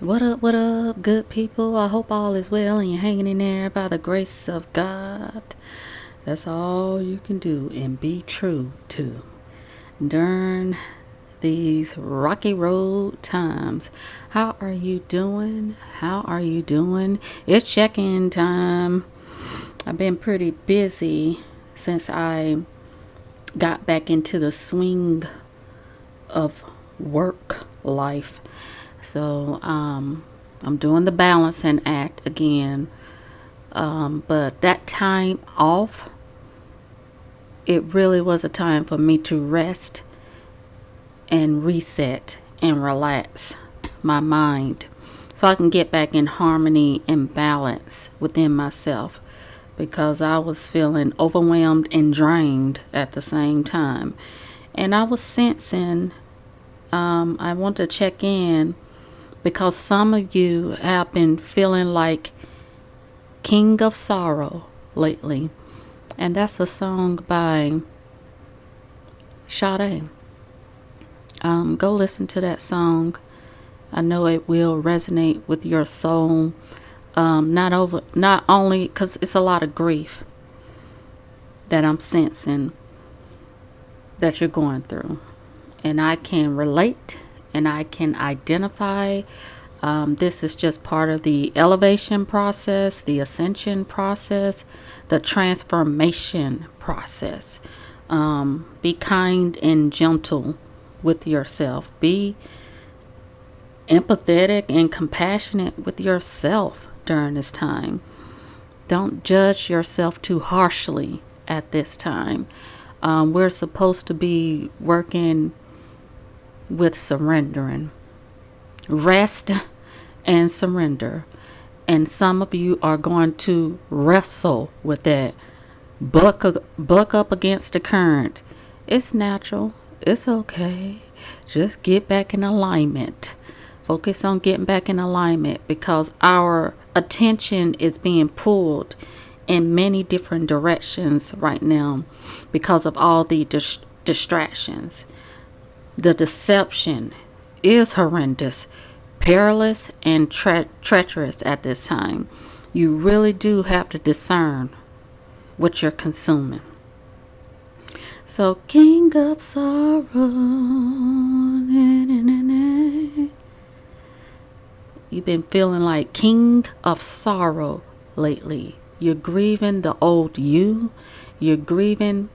What up, good people? I hope all is well and you're hanging in there by the grace of God. That's all you can do and be true to during these rocky road times. How are you doing? How are you doing? It's check-in time. I've been pretty busy since I got back into the swing of work life. So I'm doing the balancing act again. But that time off, it really was a time for me to rest and reset and relax my mind so I can get back in harmony and balance within myself, because I was feeling overwhelmed and drained at the same time. And I was sensing, I want to check in because some of you have been feeling like King of Sorrow lately. And that's a song by Sade. Go listen to that song. I know it will resonate with your soul. Not only because it's a lot of grief that I'm sensing that you're going through. And I can relate and I can identify. This is just part of the elevation process, the ascension process, the transformation process. Be kind and gentle with yourself. Be empathetic and compassionate with yourself during this time. Don't judge yourself too harshly at this time. We're supposed to be working with surrendering. Rest and surrender. And some of you are going to wrestle with that. Buck up against the current. It's natural. It's okay. Just get back in alignment. Focus on getting back in alignment, because our attention is being pulled in many different directions right now because of all the distractions. The deception is horrendous, perilous, and treacherous at this time. You really do have to discern what you're consuming. So, King of Sorrow, you've been feeling like King of Sorrow lately. You're grieving the old you. You're grieving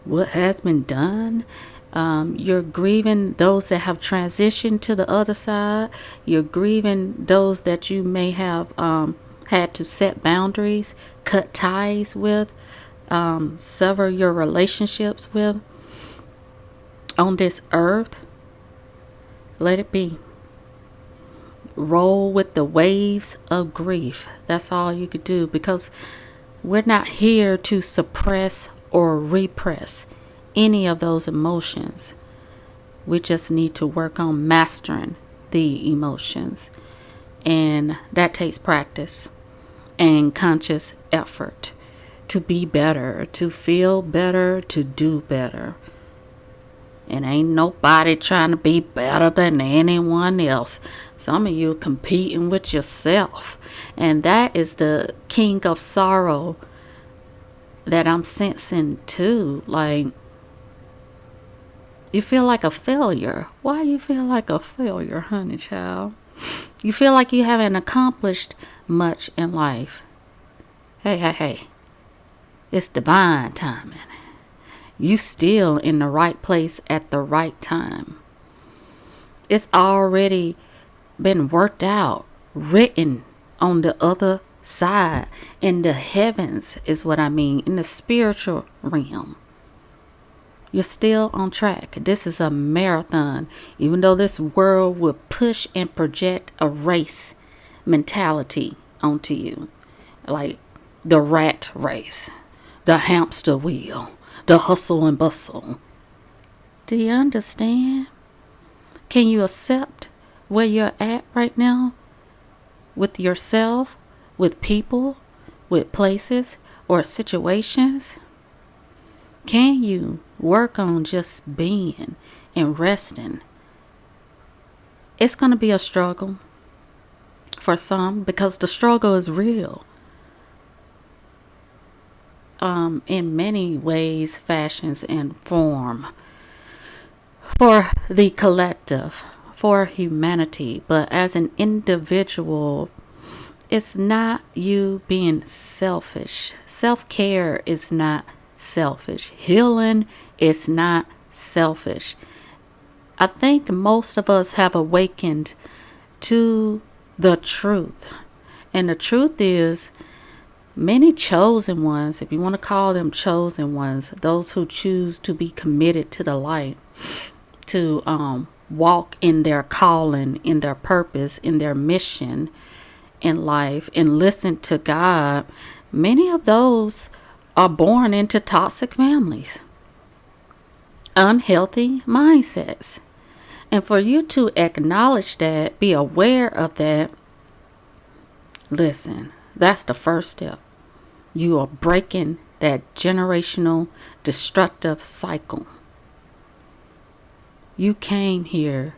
what has been done. You're grieving those that have transitioned to the other side. You're grieving those that you may have had to set boundaries, cut ties with, sever your relationships with on this earth. Let it be. Roll with the waves of grief. That's all you could do, because we're not here to suppress or repress any of those emotions. We just need to work on mastering the emotions, and that takes practice and conscious effort to be better, to feel better, to do better. And ain't nobody trying to be better than anyone else. Some of you are competing with yourself, and that is the King of Sorrow that I'm sensing too. Like, you feel like a failure. Why you feel like a failure, honey child? You feel like you haven't accomplished much in life. Hey. It's divine timing. You still in the right place at the right time. It's already been worked out, written on the other side. In the heavens is what I mean. In the spiritual realm. You're still on track. This is a marathon. Even though this world will push and project a race mentality onto you. Like the rat race, the hamster wheel, the hustle and bustle. Do you understand? Can you accept where you're at right now? With yourself, with people, with places or situations? Can you work on just being and resting? It's going to be a struggle. for some, because the struggle is real. In many ways, fashions, and form for the collective, for humanity. But as an individual, it's not you being selfish. Self-care is not selfish. Healing is not selfish. I think most of us have awakened to the truth. And the truth is, many chosen ones, if you want to call them chosen ones, those who choose to be committed to the light, to walk in their calling, in their purpose, in their mission in life, and listen to God, many of those are born into toxic families, unhealthy mindsets. And for you to acknowledge that, be aware of that, listen, that's the first step. You are breaking that generational destructive cycle. You came here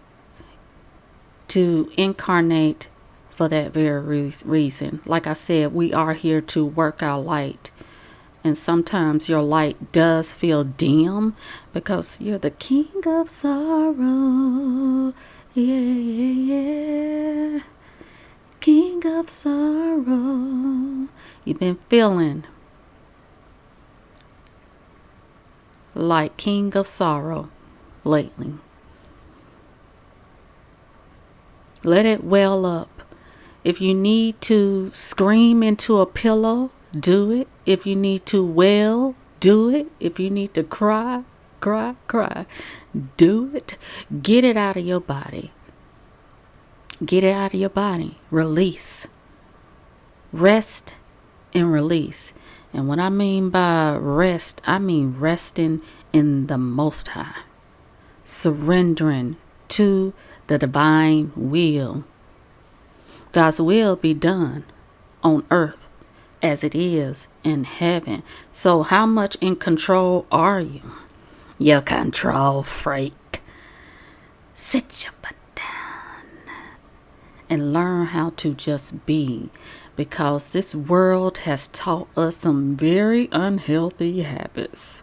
to incarnate for that very reason. Like I said, we are here to work our light. And sometimes your light does feel dim because you're the king of sorrow. Yeah, yeah, yeah. King of sorrow. You've been feeling like king of sorrow lately. Let it well up. If you need to scream into a pillow, do it. If you need to wail, do it. If you need to cry, do it. Get it out of your body. Get it out of your body. Release. Rest and release. And what I mean by rest, I mean resting in the Most High. Surrendering to the divine will. God's will be done on earth as it is in heaven. So how much in control are you? You control freak. Sit your butt down and learn how to just be, because this world has taught us some very unhealthy habits.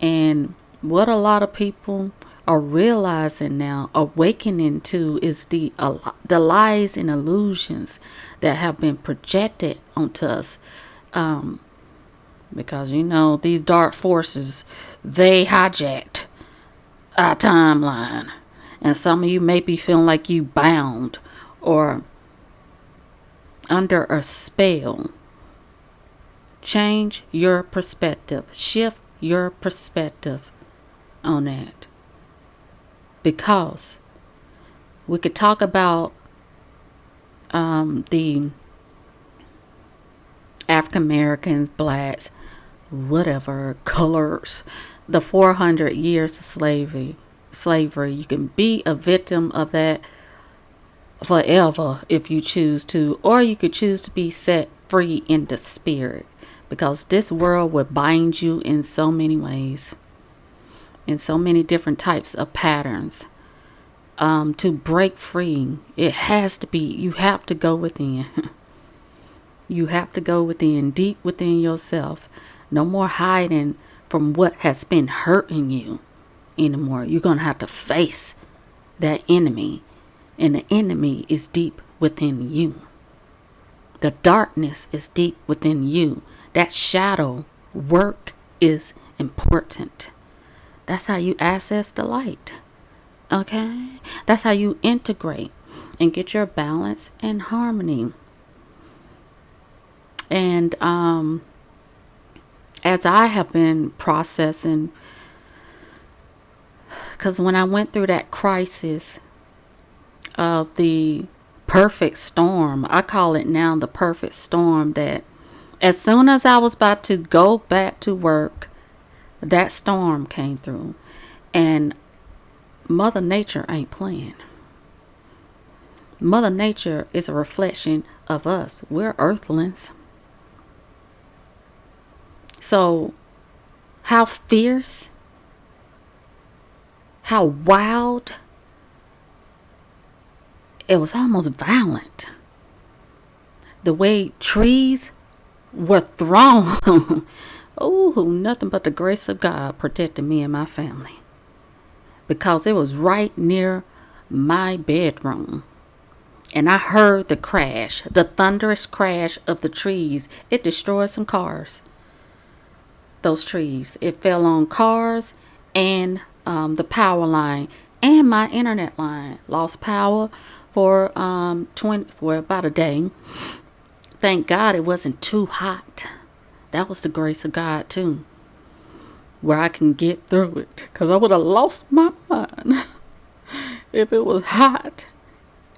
And what a lot of people are realizing now, awakening to, is the lies and illusions that have been projected onto us. Because, you know, these dark forces, they hijacked our timeline. And some of you may be feeling like you bound or under a spell. Change your perspective. Shift your perspective on that. Because we could talk about the African Americans, blacks, whatever, colors, the 400 years of slavery. You can be a victim of that forever if you choose to, or you could choose to be set free in the spirit, because this world will bind you in so many ways, in so many different types of patterns. To break free, it has to be, you have to go within. You have to go within, deep within yourself. No more hiding from what has been hurting you anymore. You're going to have to face that enemy. And the enemy is deep within you. The darkness is deep within you. That shadow work is important. That's how you access the light. Okay? That's how you integrate and get your balance and harmony. And as I have been processing, because when I went through that crisis of the perfect storm, I call it now the perfect storm, that as soon as I was about to go back to work, that storm came through. And Mother Nature ain't playing. Mother Nature is a reflection of us. We're earthlings. So how fierce, how wild, it was almost violent. The way trees were thrown. Oh, nothing but the grace of God protected me and my family. Because it was right near my bedroom. And I heard the crash, the thunderous crash of the trees. It destroyed some cars. Those trees. It fell on cars and the power line and my internet line. Lost power for about a day. Thank God it wasn't too hot. That was the grace of God too. Where I can get through it. Because I would have lost my mind if it was hot.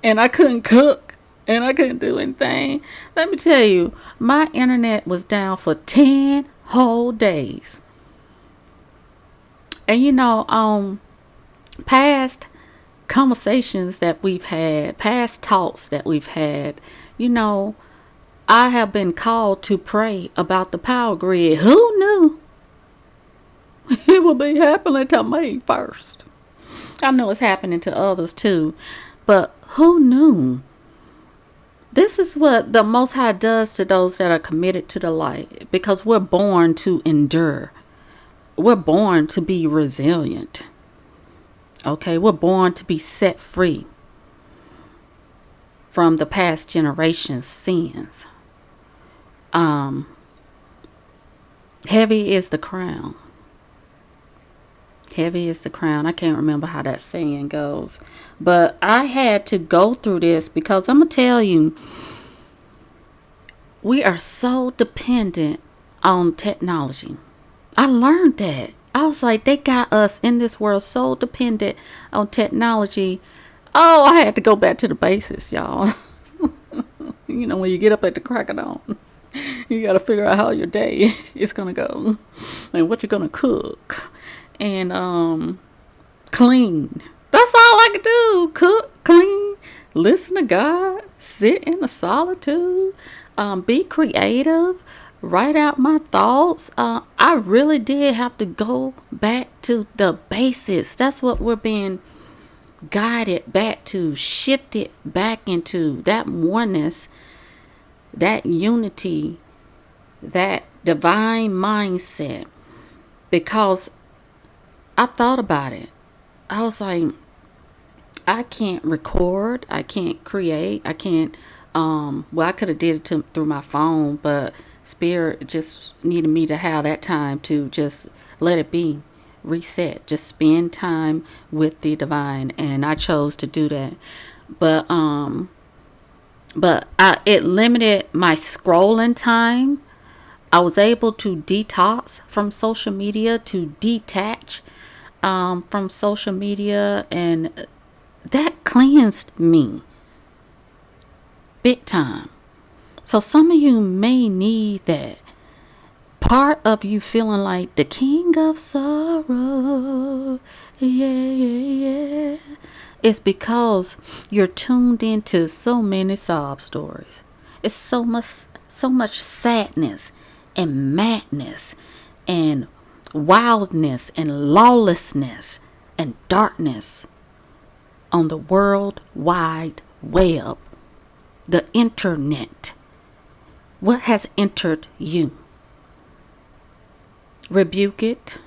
And I couldn't cook. And I couldn't do anything. Let me tell you, my internet was down for 10 whole days. And you know, past conversations that we've had, past talks that we've had, you know, I have been called to pray about the power grid. Who knew it would be happening to me first? I know it's happening to others too, but who knew? This is what the Most High does to those that are committed to the light, because we're born to endure. We're born to be resilient. Okay, we're born to be set free from the past generation's sins. Heavy is the crown. Heavy is the crown. I can't remember how that saying goes. But I had to go through this because I'm going to tell you, we are so dependent on technology. I learned that. I was like, they got us in this world so dependent on technology. Oh, I had to go back to the basics, y'all. You know, when you get up at the crack of dawn, you got to figure out how your day is going to go and what you're going to cook and clean. That's all I could do. Cook, clean, listen to God, sit in the solitude, be creative, write out my thoughts. I really did have to go back to the basics. That's what we're being guided back to, shifted back into, that oneness, that unity, that divine mindset. Because I thought about it. I was like, I can't record, I can't create, I can't well, I could have did it through my phone, but Spirit just needed me to have that time to just let it be, reset, just spend time with the divine, and I chose to do that. But it limited my scrolling time. I was able to detox from social media, to detach from social media, and that cleansed me big time. So some of you may need that. Part of you feeling like the king of sorrow, yeah, it's because you're tuned into so many sob stories. It's so much sadness and madness and wildness and lawlessness and darkness on the World Wide Web, the internet. What has entered you? Rebuke it,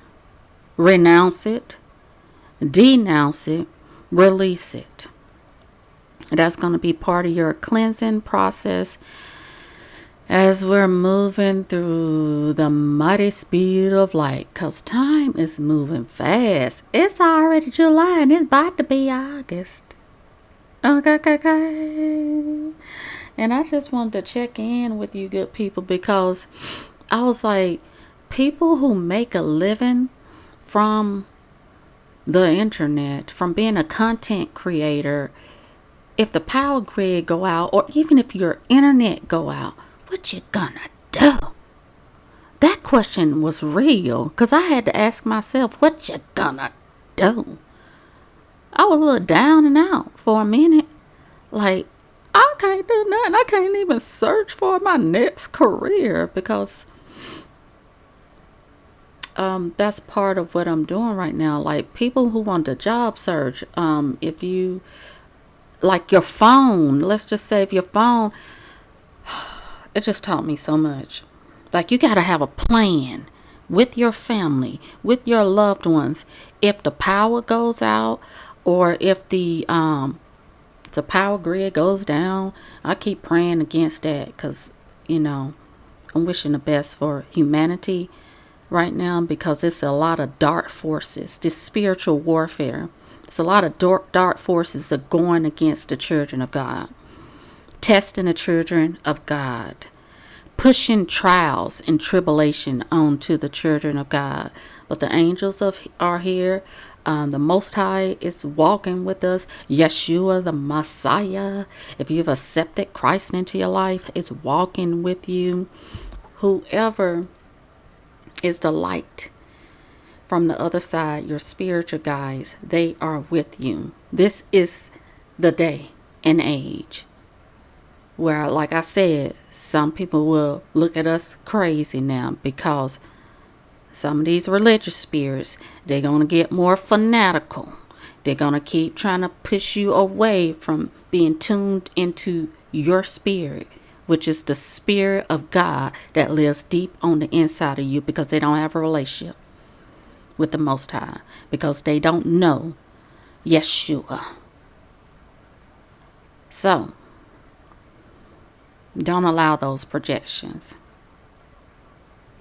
renounce it, denounce it, release it. That's going to be part of your cleansing process as we're moving through the mighty speed of light, because time is moving fast. It's already July and it's about to be August. Okay. And I just wanted to check in with you good people, because I was like, people who make a living from the internet, from being a content creator, if the power grid go out, or even if your internet go out, what you gonna do? That question was real, because I had to ask myself, what you gonna do? I was a little down and out for a minute. Like, I can't do nothing. I can't even search for my next career, because that's part of what I'm doing right now. Like, people who want a job search, if you, like your phone, let's just say if your phone, It just taught me so much. Like, you got to have a plan with your family, with your loved ones. If the power goes out, or if the power grid goes down, I keep praying against that, because, I'm wishing the best for humanity right now, because it's a lot of dark forces, this spiritual warfare. It's a lot of dark forces that are going against the children of God, testing the children of God, pushing trials and tribulation onto the children of God. But the angels are here. The Most High is walking with us. Yeshua, the Messiah, if you've accepted Christ into your life, is walking with you. Whoever is the light from the other side, your spiritual guides, they are with you. This is the day and age where, like I said, some people will look at us crazy now, because some of these religious spirits, they're going to get more fanatical. They're going to keep trying to push you away from being tuned into your spirit, which is the Spirit of God that lives deep on the inside of you, because they don't have a relationship with the Most High, because they don't know Yeshua. So, don't allow those projections.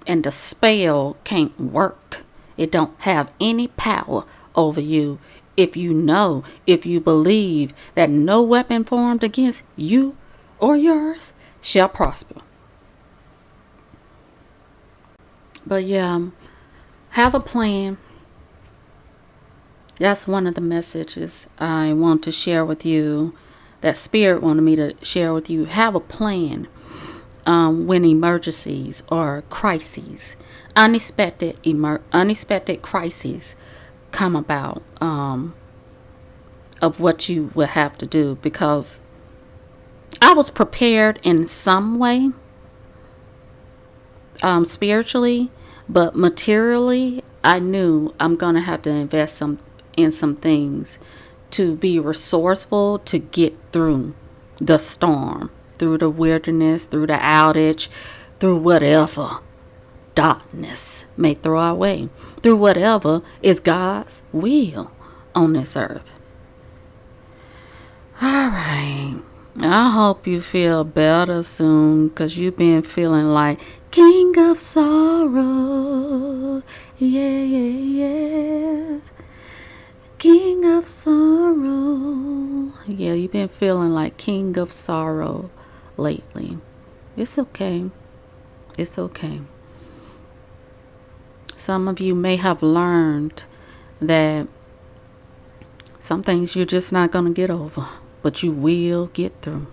And the spell can't work. It don't have any power over you if you believe that no weapon formed against you or yours shall prosper. But yeah, have a plan. That's one of the messages I want to share with you, that Spirit wanted me to share with you. Have a plan when emergencies or crises, unexpected crises come about, of what you will have to do. Because I was prepared in some way, spiritually, but materially, I knew I'm gonna have to invest in some things to be resourceful to get through the storm, through the wilderness, through the outage, through whatever darkness may throw our way, through whatever is God's will on this earth. All right. I hope you feel better soon, because you've been feeling like King of Sorrow. Yeah, yeah, yeah. King of Sorrow. Yeah, you've been feeling like King of Sorrow lately. It's okay. It's okay. Some of you may have learned that some things you're just not going to get over, but you will get through.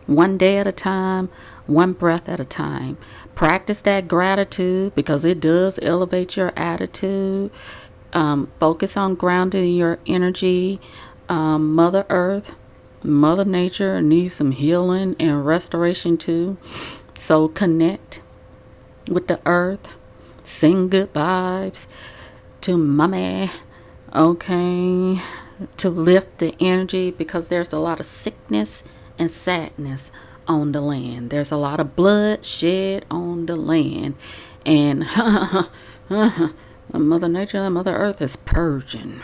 One day at a time, one breath at a time. Practice that gratitude, because it does elevate your attitude. Focus on grounding your energy. Mother Earth, Mother Nature needs some healing and restoration too. So connect with the earth. Sing good vibes to Mommy. Okay. To lift the energy, because there's a lot of sickness and sadness on the land. There's a lot of blood shed on the land. And Mother Nature, Mother Earth is purging.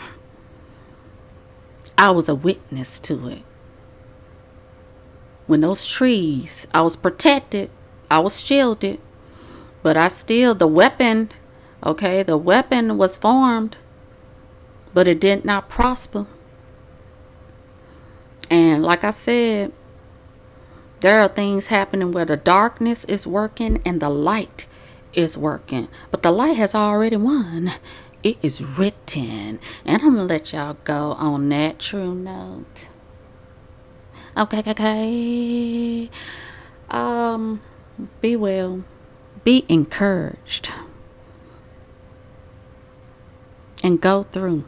I was a witness to it. When those trees, I was protected, I was shielded, but the weapon was formed, but it did not prosper. And like I said, there are things happening where the darkness is working and the light is working. But the light has already won. It is written. And I'm going to let y'all go on that true note. Okay. Be well. Be encouraged. And go through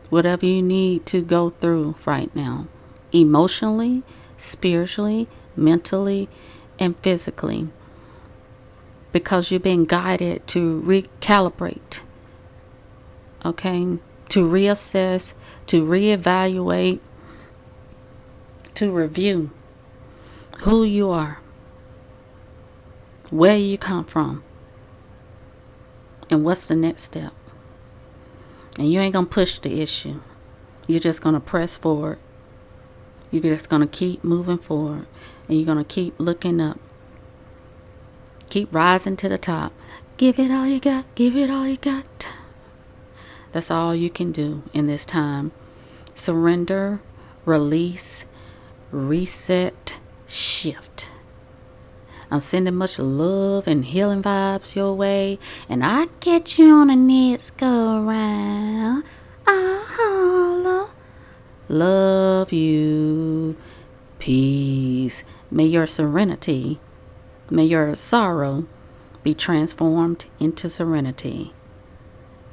whatever you need to go through right now. Emotionally, spiritually, mentally, and physically. Because you're being guided to recalibrate. Okay? To reassess, to reevaluate, to review who you are, where you come from, and what's the next step. And you ain't going to push the issue. You're just going to press forward. You're just going to keep moving forward. And you're going to keep looking up. Keep rising to the top. Give it all you got. Give it all you got. That's all you can do in this time. Surrender, release, reset, shift. I'm sending much love and healing vibes your way. And I catch you on the next go round. Holla. Love you. Peace. May your serenity, may your sorrow be transformed into serenity.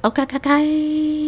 Okay.